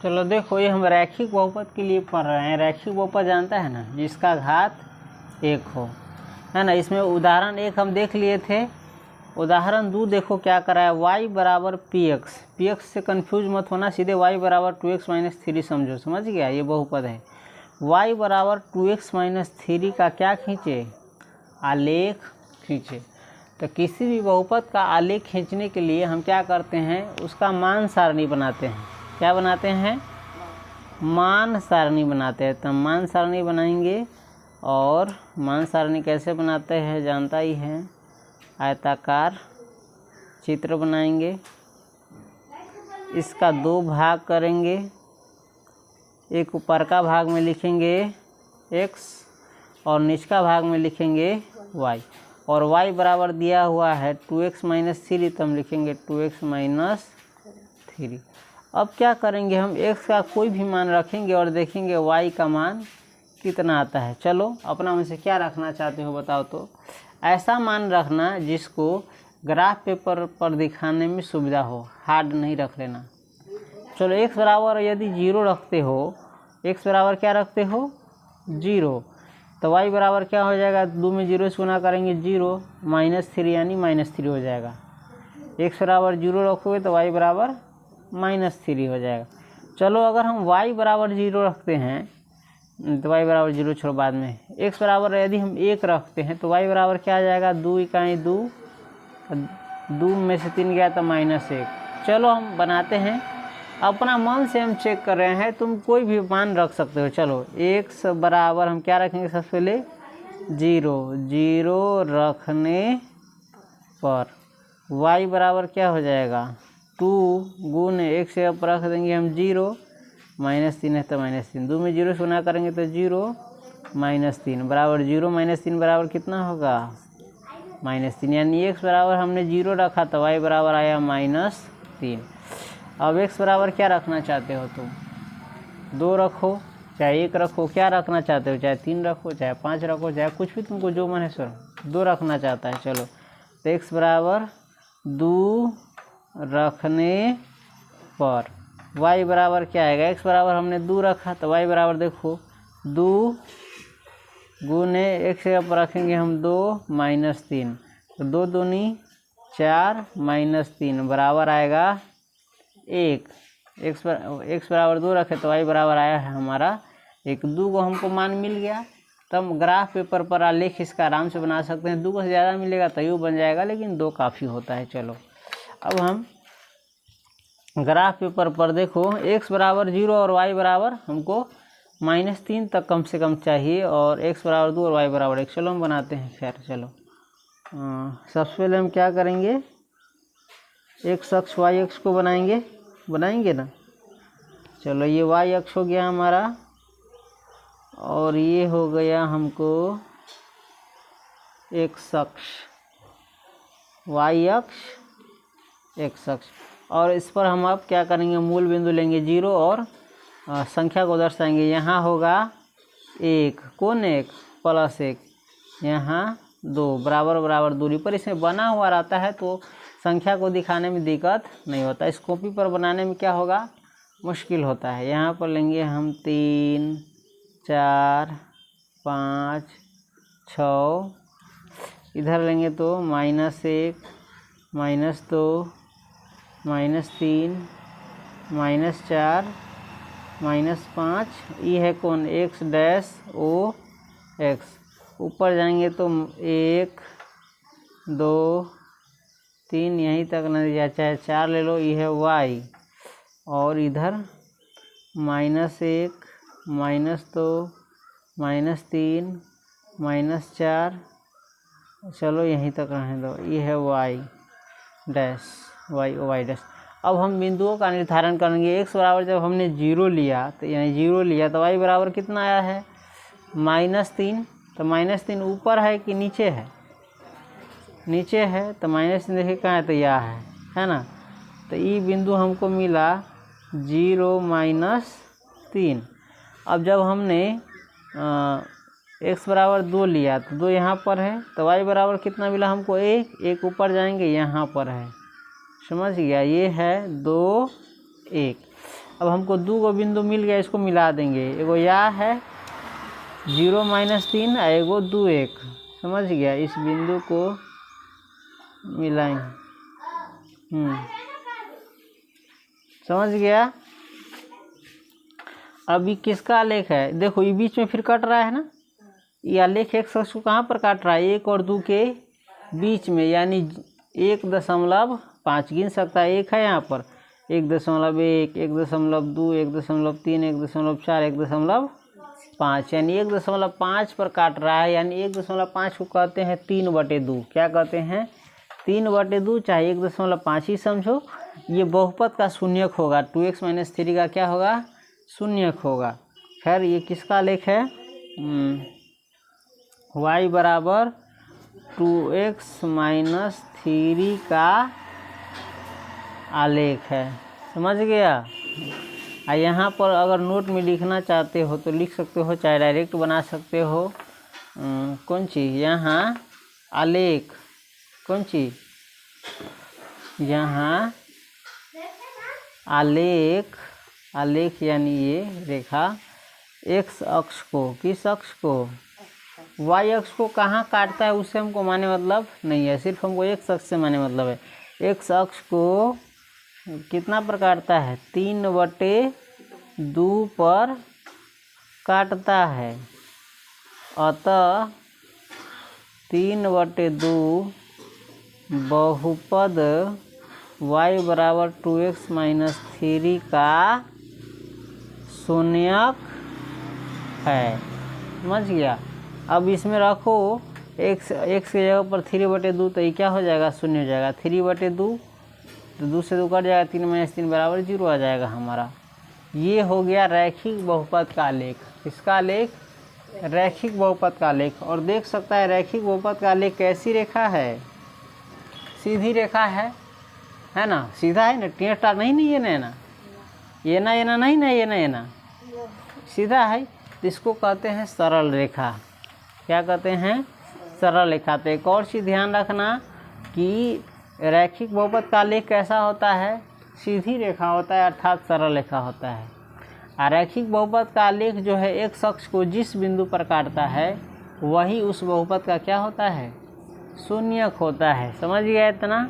चलो देखो, ये हम रैखिक बहुपद के लिए पढ़ रहे हैं। रैखिक बहुपद जानता है ना, जिसका घात 1 हो, है ना। इसमें उदाहरण 1 हम देख लिए थे। उदाहरण 2 देखो क्या करा है, y बराबर px। px से कंफ्यूज मत होना, सीधे y बराबर 2x - 3 समझो, समझ गया। ये बहुपद है। y बराबर 2x - 3 का क्या खींचे, आलेख खींचे। तो किसी भी बहुपद का आलेख खींचने के लिए हम क्या करते हैं, उसका मान सारणी बनाते हैं। क्या बनाते हैं, मान सारणी बनाते हैं। तो मान सारणी बनाएंगे, और मान सारणी कैसे बनाते हैं जानता ही है। आयताकार चित्र बनाएंगे, इसका 2 भाग करेंगे। एक ऊपर का भाग में लिखेंगे x और नीचका भाग में लिखेंगे y। और y बराबर दिया हुआ है 2x - 3, तो हम लिखेंगे 2x - 3। अब क्या करेंगे, हम x का कोई भी मान रखेंगे और देखेंगे y का मान कितना आता है। चलो अपना मन से क्या रखना चाहते हो बताओ। तो ऐसा मान रखना जिसको ग्राफ पेपर पर दिखाने में सुविधा हो, हार्ड नहीं रख लेना। चलो x बराबर यदि 0 रखते हो, x बराबर क्या रखते हो 0, तो y बराबर क्या हो जाएगा, 2 में 0 से गुना करेंगे 0 -3 यानी -3 हो जाएगा। x बराबर 0 रखोगे तो y बराबर -3 हो जाएगा। चलो अगर हम y बराबर 0 रखते हैं तो y बराबर 0 छोड़ो बाद में, x बराबर यदि हम 1 रखते हैं तो y बराबर क्या आ जाएगा, 2 इकाई 2, 2 में से 3 गया तो -1। चलो हम बनाते हैं, अपना मन से हम चेक कर रहे हैं, तुम कोई भी मान रख सकते हो। चलो x बराबर हम क्या रखेंगे, सबसे पहले 0 रखने पर y बराबर क्या हो जाएगा, 2 गुने 1 से अब रख देंगे हम 0, -3 है तो -3, 2 में 0 से गुना करेंगे तो 0 -3 बराबर 0 -3 बराबर कितना होगा, -3। यानी x बराबर हमने 0 रखा तो y बराबर आया -3। अब x बराबर क्या रखना चाहते हो तुम, 2 रखो चाहे 1 रखो, क्या रखना चाहते हो, चाहे 3 रखो चाहे 5 रखो, चाहे कुछ भी तुमको जो मन है सो 2 रखना चाहता है। चलो तो x बराबर 2 रखने पर y बराबर क्या आएगा, x बराबर हमने 2 रखा तो y बराबर देखो 2 गुने 1 से अब रखेंगे हम 2 -3, तो 2 दूनी 4 -3 बराबर आएगा 1। x बराबर 2 रखे तो y बराबर आया है हमारा 1। 2 को हमको मान मिल गया, तब ग्राफ पेपर पर आलेख इसका आराम से बना सकते हैं। 2 को से ज़्यादा मिलेगा तो यूँ बन जाएगा, लेकिन 2 काफ़ी होता है। चलो अब हम ग्राफ पेपर पर देखो, x बराबर 0 और y बराबर हमको -3 तक कम से कम चाहिए, और x बराबर 2 और y बराबर 1। चलो हम बनाते हैं। खैर चलो सबसे पहले हम क्या करेंगे, x अक्ष y अक्ष को बनाएंगे ना। चलो ये y अक्ष हो गया हमारा, और ये हो गया हमको x अक्ष, y अक्ष x अक्ष। और इस पर हम अब क्या करेंगे, मूल बिंदु लेंगे 0 और संख्या को दर्शाएंगे। यहाँ होगा 1, कौन 1 +1, यहाँ 2, बराबर बराबर दूरी पर। इसमें बना हुआ रहता है तो संख्या को दिखाने में दिक्कत नहीं होता। इस कॉपी पर बनाने में क्या होगा, मुश्किल होता है। यहाँ पर लेंगे हम 3 4 5 6, इधर लेंगे तो -1 -2 -3 -4 -5, ये है कौन, x डैश o x। ऊपर जाएंगे तो 1 2 3 यहीं तक नहीं जा, चाहे 4 ले लो, ये है y। और इधर -1 -2 -3 -4, चलो यहीं तक रहने दो, ये है y डैश, y डैश। अब हम बिंदुओं का निर्धारण करेंगे। x बराबर जब हमने 0 लिया तो यानी 0 लिया तो y बराबर कितना आया है, -3। तो -3 ऊपर है कि नीचे है, नीचे है, तो -3 देखिए कहाँ है, तो यह है ना। तो ये बिंदु हमको मिला 0 -3। अब जब हमने x बराबर 2 लिया तो 2 यहाँ पर है, तो y बराबर कितना मिला हमको, 1 ऊपर जाएंगे यहाँ पर है, समझ गया, ये है 2 1। अब हमको 2 गो बिंदु मिल गया, इसको मिला देंगे। एगो यह है 0 - 3 और एगो 2 1, समझ गया। इस बिंदु को मिलाएंगे। समझ गया। अब ये किसका आलेख है? देखो ये बीच में फिर कट रहा है ना, ये आलेख x अक्ष को कहाँ पर काट रहा है? 1 और 2 के बीच में, यानी 1.5 गिन सकता है। 1 है यहाँ पर, 1.1, 1.2, 1.3, 1.4, 1.5, यानी 1.5 पर काट रहा है। यानी 1.5 को कहते हैं 3/2। क्या कहते हैं? 3/2, चाहे 1.5 ही समझो। ये बहुपद का शून्यक होगा। 2x - 3 का क्या होगा? शून्यक होगा। खैर ये किसका आलेख है? y बराबर 2x - 3 का आलेख है। समझ गया। यहाँ पर अगर नोट में लिखना चाहते हो तो लिख सकते हो, चाहे डायरेक्ट बना सकते हो। कौन चीज़? यहाँ आलेख, कौन चीज़? यहाँ आलेख, आलेख यानी ये रेखा x अक्ष को, किस अक्ष को? y अक्ष को कहाँ काटता है उससे हमको माने मतलब नहीं है, सिर्फ हमको x अक्ष से माने मतलब है। x अक्ष को कितना पर काटता है? 3/2 पर काटता है। अतः 3/2 बहुपद y बराबर 2x - 3 का शून्यक है। समझ गया। अब इसमें रखो x की जगह पर 3/2, तो ये क्या हो जाएगा? शून्य हो जाएगा। 3/2, तो 2 से 2 कट जाएगा, 3 - 3 बराबर 0 आ जाएगा हमारा। ये हो गया रैखिक बहुपद का आलेख। इसका आलेख रैखिक बहुपद का आलेख। और देख सकता है रैखिक बहुपद का आलेख कैसी रेखा है? सीधी रेखा है ना? सीधा है ना, टेढ़ा नहीं है ना, ये ना नहीं ना, ये ना, सीधा है। तो इसको कहते हैं सरल रेखा। क्या कहते हैं? सरल रेखा। तो एक और चीज़ ध्यान रखना कि रैखिक बहुपद का आलेख कैसा होता है? सीधी रेखा होता है, अर्थात सरल रेखा होता है। रैखिक बहुपद का आलेख जो है x अक्ष को जिस बिंदु पर काटता है वही उस बहुपद का क्या होता है? शून्यक होता है। समझ गया इतना?